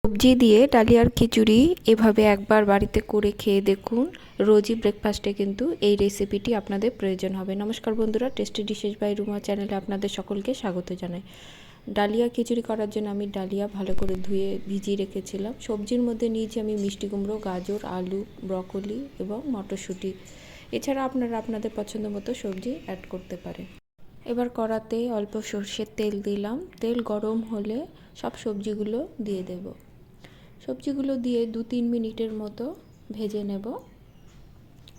সবজি দিয়ে ডালিয়ার খিচুড়ি এভাবে একবার বাড়িতে করে খেয়ে দেখুন। রোজই ব্রেকফাস্টে কিন্তু এই রেসিপিটি আপনাদের প্রয়োজন হবে। নমস্কার বন্ধুরা, টেস্টি ডিশেস বাই রুমা চ্যানেলে আপনাদের সকলকে স্বাগত জানাই। ডালিয়া খিচুড়ি করার জন্য আমি ডালিয়া ভালো করে ধুয়ে ভিজিয়ে রেখেছিলাম। সবজির মধ্যে নিয়েছি আমি মিষ্টি কুমড়ো, গাজর, আলু, ব্রকলি এবং মটরশুঁটি। এছাড়া আপনারা আপনাদের পছন্দ মতো সবজি অ্যাড করতে পারেন। এবার কড়াতে অল্প সর্ষের তেল দিলাম। তেল গরম হলে সব সবজিগুলো দিয়ে দেব। সবজিগুলো দিয়ে 2-3 মিনিটের মতো ভেজে নেব।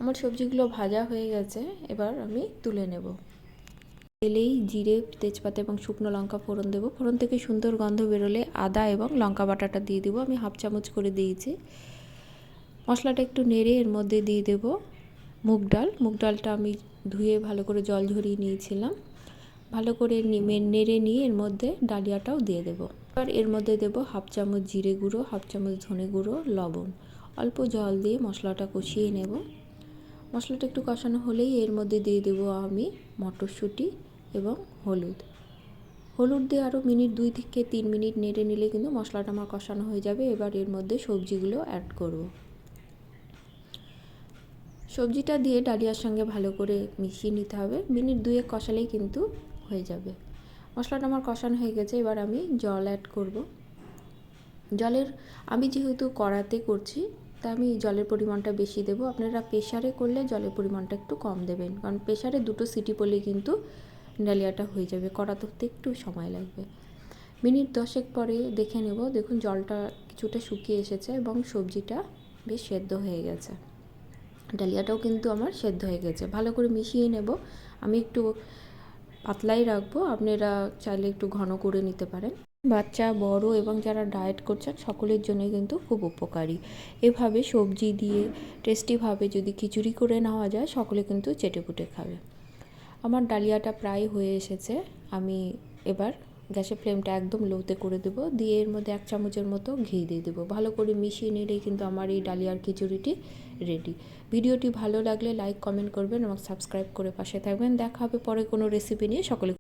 আমার সবজিগুলো ভাজা হয়ে গেছে, এবার আমি তুলে নেব। তেলেই জিরে, তেজপাতা এবং শুকনো লঙ্কা ফোড়ন দেব। ফোড়ন থেকে সুন্দর গন্ধ বেরোলে আদা এবং লঙ্কা বাটাটা দিয়ে দেবো। আমি হাফ চামচ করে দিয়েছি। মশলাটা একটু নেড়ে এর মধ্যে দিয়ে দেব মুগ ডাল। মুগ ডালটা আমি ধুয়ে ভালো করে জল ঝরিয়ে নিয়েছিলাম। ভালো করে নেড়ে নিয়ে এর মধ্যে ডালিয়াটাও দিয়ে দেব। এবার এর মধ্যে দেব হাফ চামচ জিরে গুঁড়ো, হাফ চামচ ধনে গুঁড়ো, লবণ। অল্প জল দিয়ে মশলাটা কষিয়ে নেব। মশলাটা একটু কষানো হলেই এর মধ্যে দিয়ে দেব আমি মটরশুঁটি এবং হলুদ। হলুদ দিয়ে আরও 2 থেকে 3 মিনিট নেড়ে নিলে কিন্তু মশলাটা আমার কষানো হয়ে যাবে। এবার এর মধ্যে সবজিগুলো অ্যাড করব। সবজিটা দিয়ে ডালিয়ার সঙ্গে ভালো করে মিশিয়ে নিতে হবে। মিনিট 2 কষালেই কিন্তু হয়ে যাবে। মশলাটা আমার কষানো হয়ে গেছে, এবার আমি জল অ্যাড করব। আমি যেহেতু কড়াতে করছি তা আমি জলের পরিমাণটা বেশি দেব। আপনারা প্রেসারে করলে জলের পরিমাণটা একটু কম দেবেন, কারণ প্রেসারে 2টো সিটি পড়লে কিন্তু ডালিয়াটা হয়ে যাবে। কড়া করতে একটু সময় লাগবে। মিনিট 10 পরে দেখে নেব। দেখুন জলটা কিছুটা শুকিয়ে এসেছে এবং সবজিটা বেশ সেদ্ধ হয়ে গেছে। ডালিয়াটাও কিন্তু আমার সেদ্ধ হয়ে গেছে। ভালো করে মিশিয়ে নেব। আমি একটু পাতলাই রাখবো, আপনারা চাইলে একটু ঘন করে নিতে পারেন। বাচ্চা, বড় এবং যারা ডায়েট করছেন সকলের জন্যই কিন্তু খুব উপকারী। এভাবে সবজি দিয়ে টেস্টিভাবে যদি খিচুড়ি করে নেওয়া যায় সকলে কিন্তু চেটেপুটে খাবে। আমার ডালিয়াটা প্রায় হয়ে এসেছে। আমি এবার গ্যাসের ফ্লেমটা একদম লোতে করে দেবো। দিয়ে এর মধ্যে 1 চামচের মতো ঘি দিয়ে দেবো। ভালো করে মিশিয়ে নিলেই কিন্তু আমার এই ডালিয়ার খিচুড়িটি রেডি। ভিডিওটি ভালো লাগলে লাইক, কমেন্ট করবেন এবং সাবস্ক্রাইব করে পাশে থাকবেন। দেখা হবে পরে কোনো রেসিপি নিয়ে। সকলে